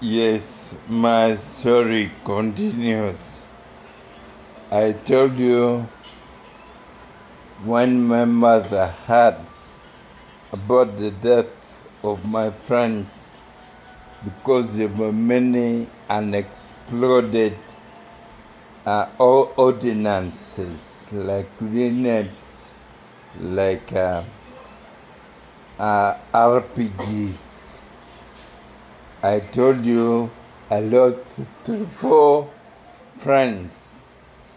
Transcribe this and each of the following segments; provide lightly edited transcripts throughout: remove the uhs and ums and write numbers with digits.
Yes, my story continues. I told you when my mother heard about the death of my friends because there were many unexploded ordinances like grenades, like RPGs. I told you I lost 4 friends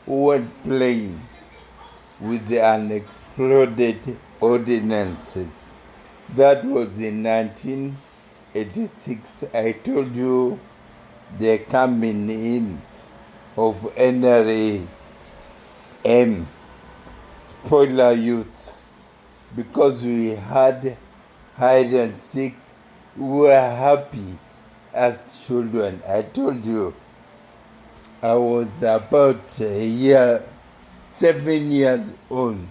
who were playing with the unexploded ordinances. That was in 1986. I told you they're coming in of NRA M, spoiler youth, because we had hide and seek. We were happy as children. I told you I was about 7 years old,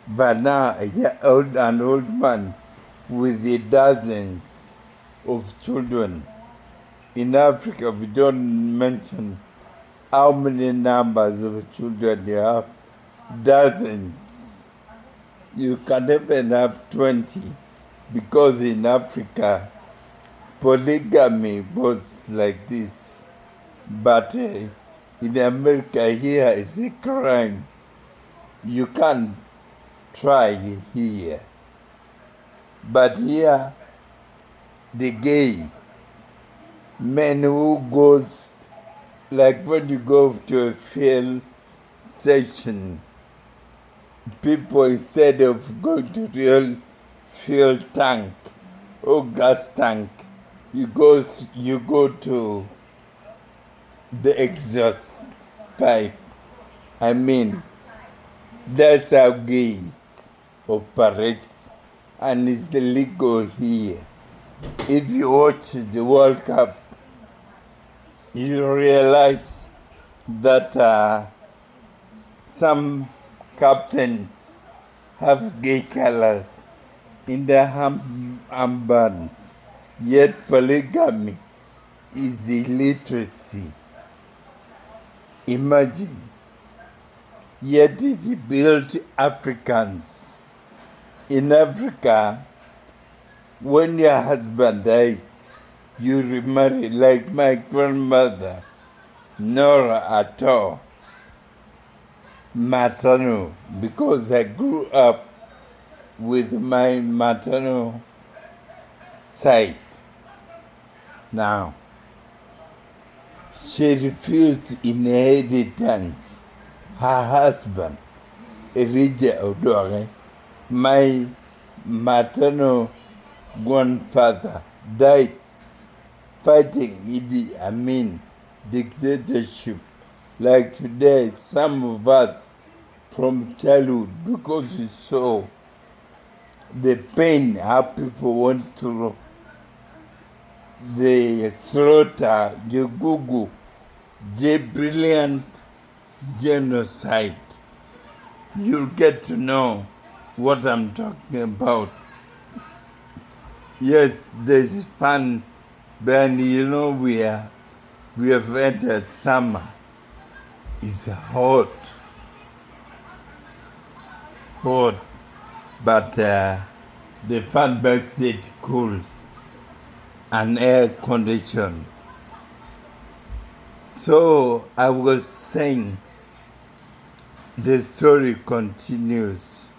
but now an old man with the dozens of children. In Africa, we don't mention how many numbers of children you have. Dozens. You can even have 20, because in Africa, polygamy was like this. But in America, here is a crime. You can't try here. But here, the gay men who goes, like when you go to a fuel station, people instead of going to real fuel tank or gas tank, you go to the exhaust pipe. I mean, that's how gays operate, and it's illegal here. If you watch the World Cup, you realize that some captains have gay colors in their armbands, yet polygamy is illiteracy. Imagine. Yet it built Africans. In Africa, when your husband dies, you remarry, like my grandmother, Nora Ato Matano, because I grew up with my maternal side. Now, she refused inheritance. Her husband, Elijah Odore, my maternal grandfather, died fighting Idi Amin dictatorship. Like today, some of us from childhood, because we saw the pain how people went through the slaughter, the Gugu, the brilliant genocide. You'll get to know what I'm talking about. Yes, there's fun, but we have entered summer. It's hot, but the fun makes it cool and air conditioned. So I was saying, the story continues.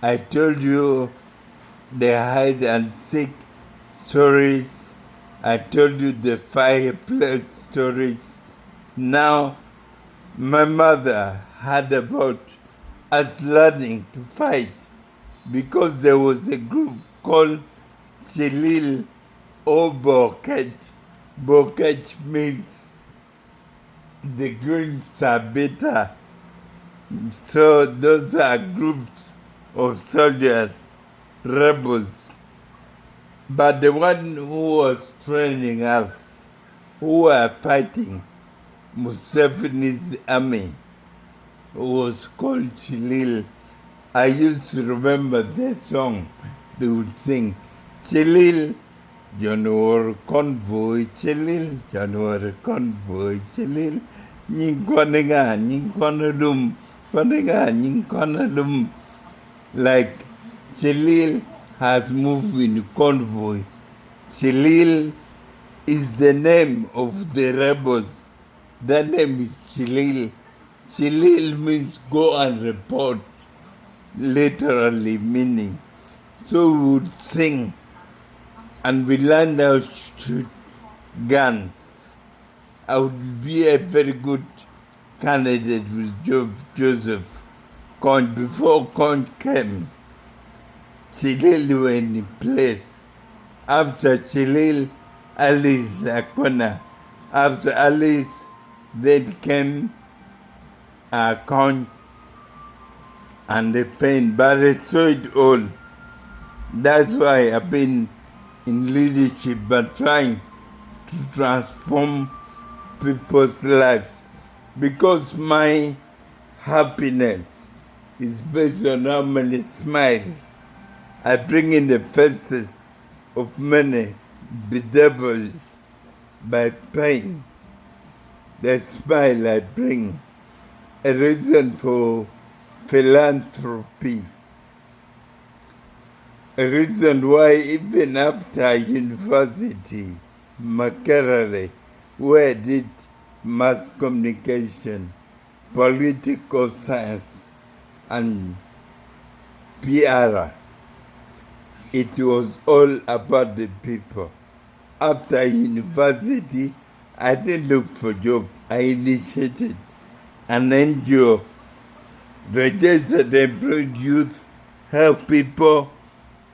I told you the hide and seek stories. I told you the fireplace stories. Now, my mother heard about us learning to fight because there was a group called Chilil or Bokech. Bokech means the greens are bitter. So those are groups of soldiers, rebels. But the one who was training us, who were fighting Museveni's army, was called Chilil. I used to remember the song they would sing. Chilil January convoy chilil, January convoy chilil, nying kwanega, nying kwanalum, kwanega, nying kwanalum. Like Chilil has moved in convoy. Chilil is the name of the rebels. Their name is Chilil. Chilil means go and report, literally meaning. So we would sing and we learned how to shoot guns. I would be a very good candidate with Joseph Kony. Before Kony came, Chilil were in place. After Chilil, Alice Akona. After Alice, then came Kony and the pain, but I saw it all. That's why I've been in leadership, but trying to transform people's lives, because my happiness is based on how many smiles I bring in the faces of many bedeviled by pain. The smile I bring, a reason for philanthropy, a reason why even after university, Makerere, where I did mass communication, political science, and PR, it was all about the people. After university, I didn't look for a job. I initiated an NGO, registered employed youth, help people,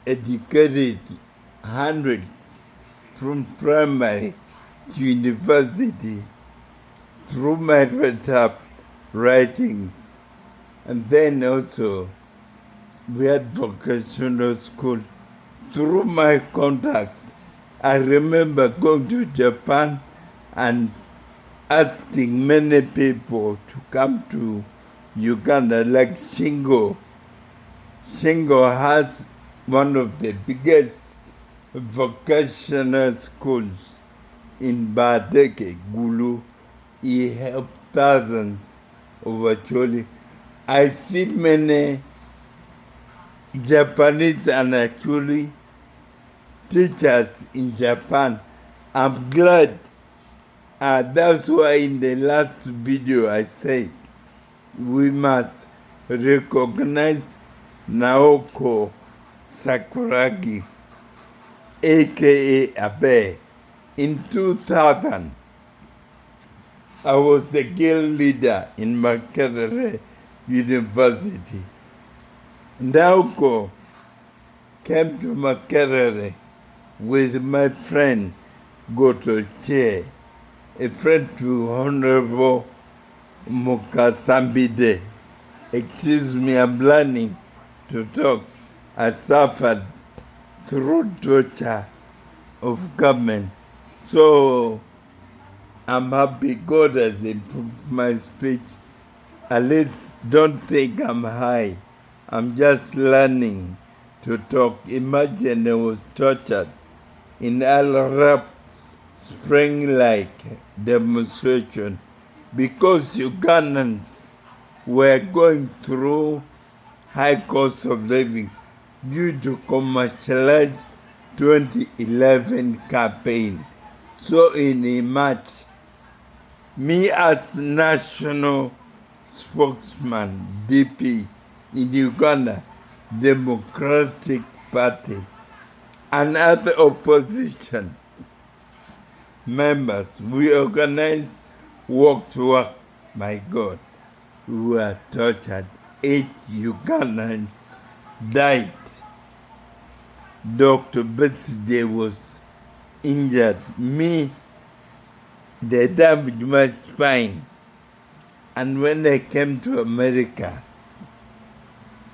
educated hundreds from primary to university through my write-up writings. And then also we had vocational school. Through my contacts, I remember going to Japan and asking many people to come to Uganda, like Shingo. Shingo has one of the biggest vocational schools in Badeke, Gulu. He helped thousands of actually. I see many Japanese and actually teachers in Japan. I'm glad. That's why in the last video I said we must recognize Naoko Sakuragi, aka Abe. In 2000, I was the girl leader in Makerere University. Naoko came to Makerere with my friend Goto Che, a friend to Honorable Mukasambide. Excuse me, I'm learning to talk. I suffered through torture of government. So I'm happy God has improved my speech. At least don't think I'm high. I'm just learning to talk. Imagine I was tortured in Al-Rap spring-like demonstration because Ugandans were going through high cost of living due to commercialized 2011 campaign. So in March, me as national spokesman, DP, in Uganda Democratic Party, and other opposition members, we organized Walk to Work. My God, we were tortured. 8 Ugandans died. Dr. Beside was injured. Me, they damaged my spine. And when I came to America,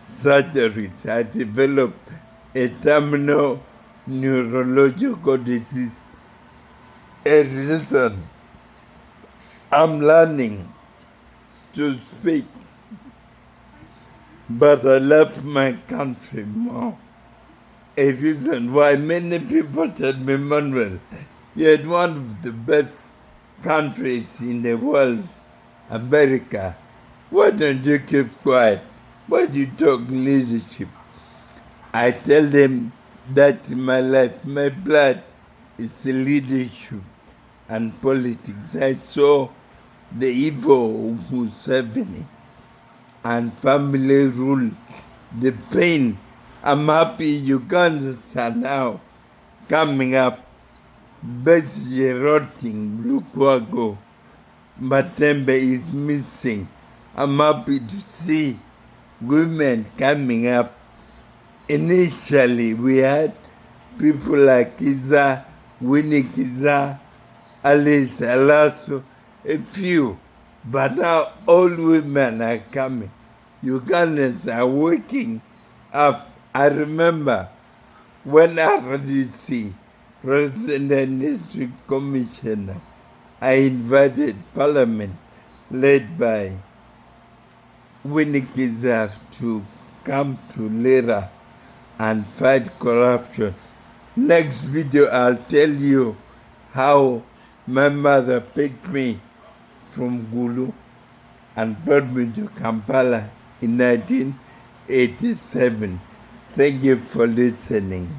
surgeries, I developed a terminal neurological disease. A reason I'm learning to speak, but I love my country more. a reason why many people tell me, Manuel, you're one of the best countries in the world, America. Why don't you keep quiet? Why do you talk leadership? I tell them that in my life, my blood is leadership and politics. I saw the evil of Museveni and family rule, the pain. I'm happy Ugandans are now coming up, basically rotting. Lukwago, Matembe is missing. I'm happy to see women coming up. Initially, we had people like Kiza, Winnie Kiza, Alice Alaso, a few. But now all women are coming. Ugandans are waking up. I remember when RDC, President District Commissioner, I invited Parliament led by Winnie Kiza to come to Lira and fight corruption. Next video, I'll tell you how my mother picked me from Gulu and brought me to Kampala in 1987. Thank you for listening.